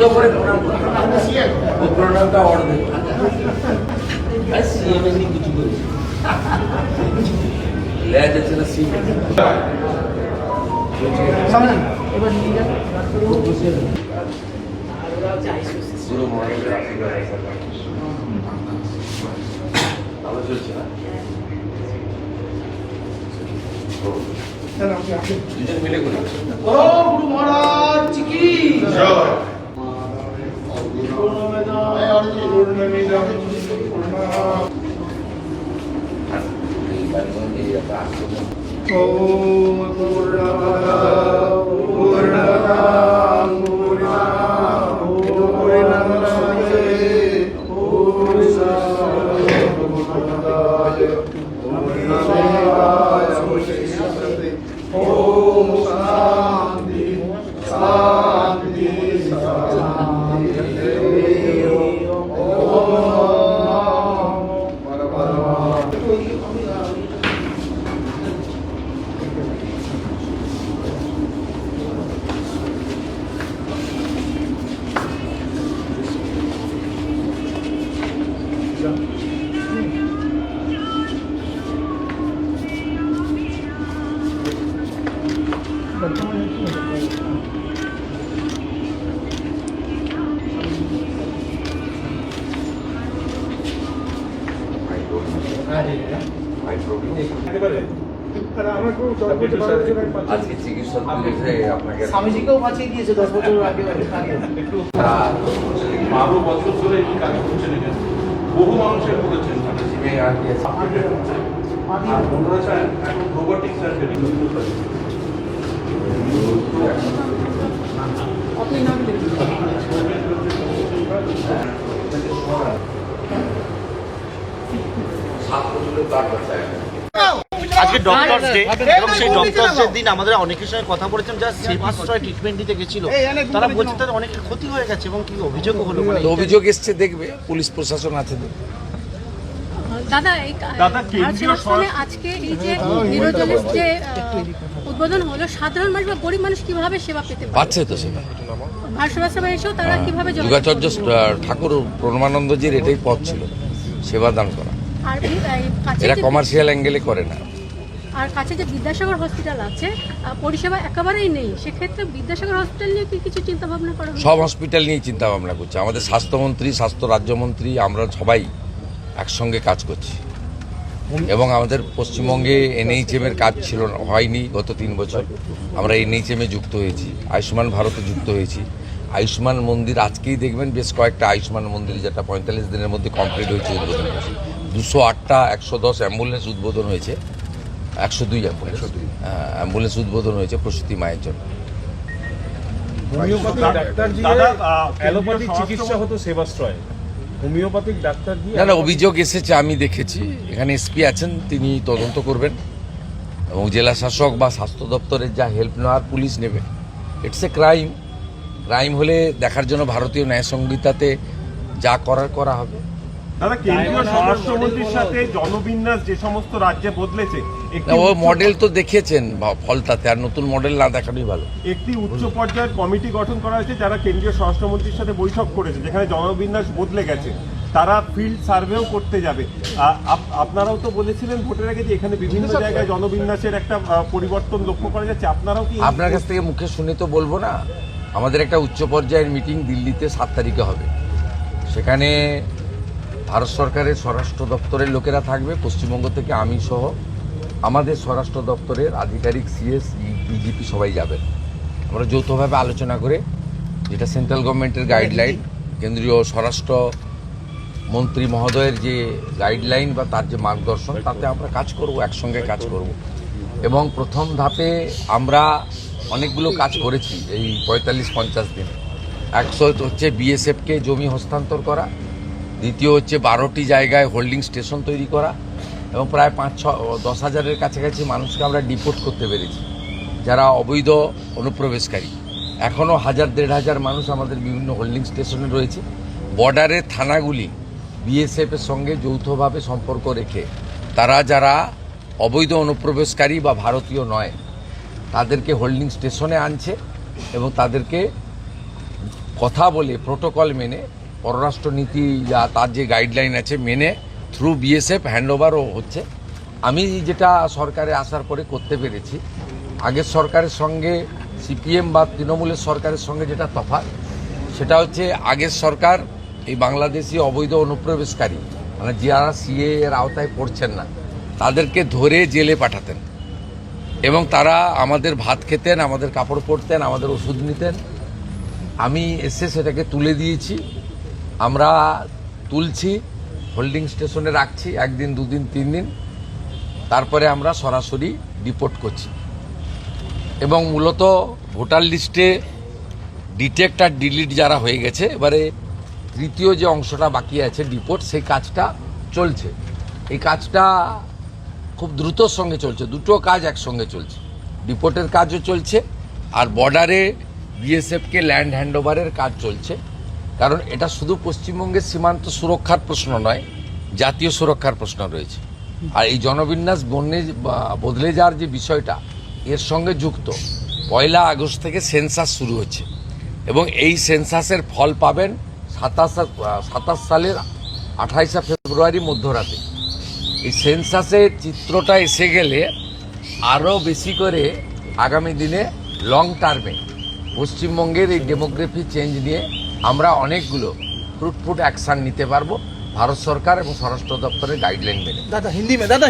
তো করে ও প্রণামটা অর্ধেক সিএম এমনি কিছু করেছে লেয়া যাচ্ছে না সিএম এবার নিয়ে যান পুরো মর্নিংয়ের আশীর্বাদ ভালো চলছে না দুজন মিলে করি গুরু মহারাজ কি জয় আজকে চিকিৎসক আপনাকে স্বামীজিকেও বাঁচিয়ে দিয়েছে 10 বছর আগে 12 বছর ধরে এই কাজ করছেন এখানে বহু মানুষের করেছেন আর মনে হচ্ছে এখন রোবোটিক সার্জারি আজকে ডক্টরস ডে এবং সেই ডক্টরস ডের দিন আমাদের অনেকের সঙ্গে কথা বলেছেন যারা সেবাশ্রয় ট্রিটমেন্ট দিতে গেছিল তারা বলছে তাদের অনেকের ক্ষতি হয়ে গেছে এবং কি অভিযোগও হলো অভিযোগ এসছে দেখবে পুলিশ প্রশাসন আছে দাদা আজকে এই যে নিরোজনের যে উদ্বোধন হলো সাধারণ মানুষ বা গরিব মানুষ কিভাবে সেবা পেতে পাচ্ছে তো সেবা ভারসেবা এসেও তারা কিভাবে যোগাচার্য ঠাকুর প্রণমানন্দজির এটাই পথ ছিল সেবা দান করা আর এরা কমার্শিয়াল অ্যাঙ্গেলে করে না আর কাছে যে বিদ্যাসাগর হসপিটাল আছে পরিষেবা একেবারেই নেই সেক্ষেত্রে বিদ্যাসাগর হসপিটাল নিয়ে কি কিছু চিন্তা ভাবনা করা সব হসপিটাল নিয়ে চিন্তা ভাবনা করছে আমাদের স্বাস্থ্যমন্ত্রী স্বাস্থ্য রাজ্যমন্ত্রী আমরা সবাই একসঙ্গে কাজ করছি এবং আমাদের পশ্চিমবঙ্গে এনএইচএম এর কাজ ছিল হয়নি গত 3 বছর আমরা এনএইচএম এ যুক্ত হয়েছি আয়ুষ্মান ভারতে যুক্ত হয়েছি আয়ুষ্মান মন্দির আজকেই দেখবেন বেশ কয়েকটা আয়ুষ্মান মন্দির যেটা 45 দিনের মধ্যে কমপ্লিট হয়েছে উদ্বোধন হয়েছে 208টা 110 অ্যাম্বুলেন্স উদ্বোধন হয়েছে 102 অ্যাম্বুলেন্স উদ্বোধন হয়েছে প্রসূতি মায়ের জন্য চিকিৎসা হতো সেবাশ্রয় হোমিওপ্যাথিক ডাক্তার দিয়ে না অভিযোগ এসেছে আমি দেখেছি এখানে এসপি আছেন তিনি তদন্ত করবেন এবং জেলা শাসক বা স্বাস্থ্য দপ্তরের যা হেল্প নেওয়ার পুলিশ নেবে ইটস এ ক্রাইম হলে দেখার জন্য ভারতীয় ন্যায় সংহিতাতে যা করার করা হবে দাদা কেন্দ্রীয় স্বরাষ্ট্রমন্ত্রীর সাথে জনবিন্যাস যে সমস্ত রাজ্যে বদলেছে ও মডেল তো দেখিয়েছেন ফলতাতে আর নতুন মডেল না দেখানোই ভালো একটি উচ্চ পর্যায়ের কমিটি গঠন করা হয়েছে যারা কেন্দ্রীয় স্বরাষ্ট্রমন্ত্রীর সাথে বৈঠক করেছে যেখানে জনবিন্যাস বদলে গেছে তারা ফিল্ড সার্ভেও করতে যাবে আপনারাও তো বলেছিলেন ভোটের আগে যে এখানে বিভিন্ন জায়গায় জনবিন্যাসের একটা পরিবর্তন লক্ষ্য করা যাচ্ছে আপনারাও কি আপনার কাছ থেকে মুখে শুনে তো বলবো না আমাদের একটা উচ্চ পর্যায়ের মিটিং দিল্লিতে 7 তারিখে হবে সেখানে ভারত সরকারের স্বরাষ্ট্র দপ্তরের লোকেরা থাকবে পশ্চিমবঙ্গ থেকে আমি সহ আমাদের স্বরাষ্ট্র দপ্তরের আধিকারিক সিএস ডিজিপি সবাই যাবেন আমরা যৌথভাবে আলোচনা করে যেটা সেন্ট্রাল গভর্নমেন্টের গাইডলাইন কেন্দ্রীয় স্বরাষ্ট্র মন্ত্রী মহোদয়ের যে গাইডলাইন বা তার যে মার্গদর্শন তাতে আমরা কাজ করব একসঙ্গে কাজ করব এবং প্রথম ধাপে আমরা অনেকগুলো কাজ করেছি এই 45-50 দিনে 100 হচ্ছে বিএসএফকে জমি হস্তান্তর করা দ্বিতীয় হচ্ছে 12টি জায়গায় হোল্ডিং স্টেশন তৈরি করা এবং প্রায় 5-10 হাজারের কাছাকাছি মানুষকে আমরা ডিপোর্ট করতে পেরেছি যারা অবৈধ অনুপ্রবেশকারী এখনও 1000-1500 মানুষ আমাদের বিভিন্ন হোল্ডিং স্টেশনে রয়েছে বর্ডারের থানাগুলি বিএসএফের সঙ্গে যৌথভাবে সম্পর্ক রেখে তারা যারা অবৈধ অনুপ্রবেশকারী বা ভারতীয় নয় তাদেরকে হোল্ডিং স্টেশনে আনছে এবং তাদেরকে কথা বলে প্রোটোকল মেনে পররাষ্ট্রনীতি যা তার যে গাইডলাইন আছে মেনে থ্রু বিএসএফ হ্যান্ডওভারও হচ্ছে। আমি যেটা সরকারে আসার পরে করতে পেরেছি, আগের সরকারের সঙ্গে সিপিএম বা তৃণমূলের সরকারের সঙ্গে যেটা তফাৎ, সেটা হচ্ছে আগের সরকার এই বাংলাদেশি অবৈধ অনুপ্রবেশকারী মানে যারা সিএ এর আওতায় পড়ছেন না তাদেরকে ধরে জেলে পাঠাতেন এবং তারা আমাদের ভাত খেতেন, আমাদের কাপড় পরতেন, আমাদের ওষুধ নিতেন। আমি এসে সেটাকে তুলে দিয়েছি, আমরা তুলছি, হোল্ডিং স্টেশনে রাখছি 1 দিন 2 দিন 3 দিন, তারপরে আমরা সরাসরি ডিপোর্ট করছি। এবং মূলত ভোটার লিস্টে ডিটেক্ট আর ডিলিট যারা হয়ে গেছে, এবারে তৃতীয় যে অংশটা বাকি আছে ডিপোর্ট, সেই কাজটা চলছে। এই কাজটা খুব দ্রুতর সঙ্গে চলছে, দুটো কাজ একসঙ্গে চলছে, ডিপোর্টের কাজও চলছে আর বর্ডারে বিএসএফকে ল্যান্ড হ্যান্ডওভারের কাজ চলছে। কারণ এটা শুধু পশ্চিমবঙ্গের সীমান্ত সুরক্ষার প্রশ্ন নয়, জাতীয় সুরক্ষার প্রশ্ন রয়েছে। আর এই জনবিন্যাস বদলে যাওয়ার যে বিষয়টা এর সঙ্গে যুক্ত, 1 আগস্ট থেকে সেন্সাস শুরু হচ্ছে এবং এই সেন্সাসের ফল পাবেন 27 সালের 28 ফেব্রুয়ারি মধ্যরাতে। এই সেন্সাসের চিত্রটা এসে গেলে আরও বেশি করে আগামী দিনে লং টার্মে পশ্চিমবঙ্গের এই ডেমোগ্রাফি চেঞ্জ নিয়ে আমরা অনেকগুলো ফ্রুটফুট অ্যাকশান নিতে পারবো ভারত সরকার এবং স্বরাষ্ট্র দপ্তরের গাইডলাইন মেনে। दादा हिंदी में दादा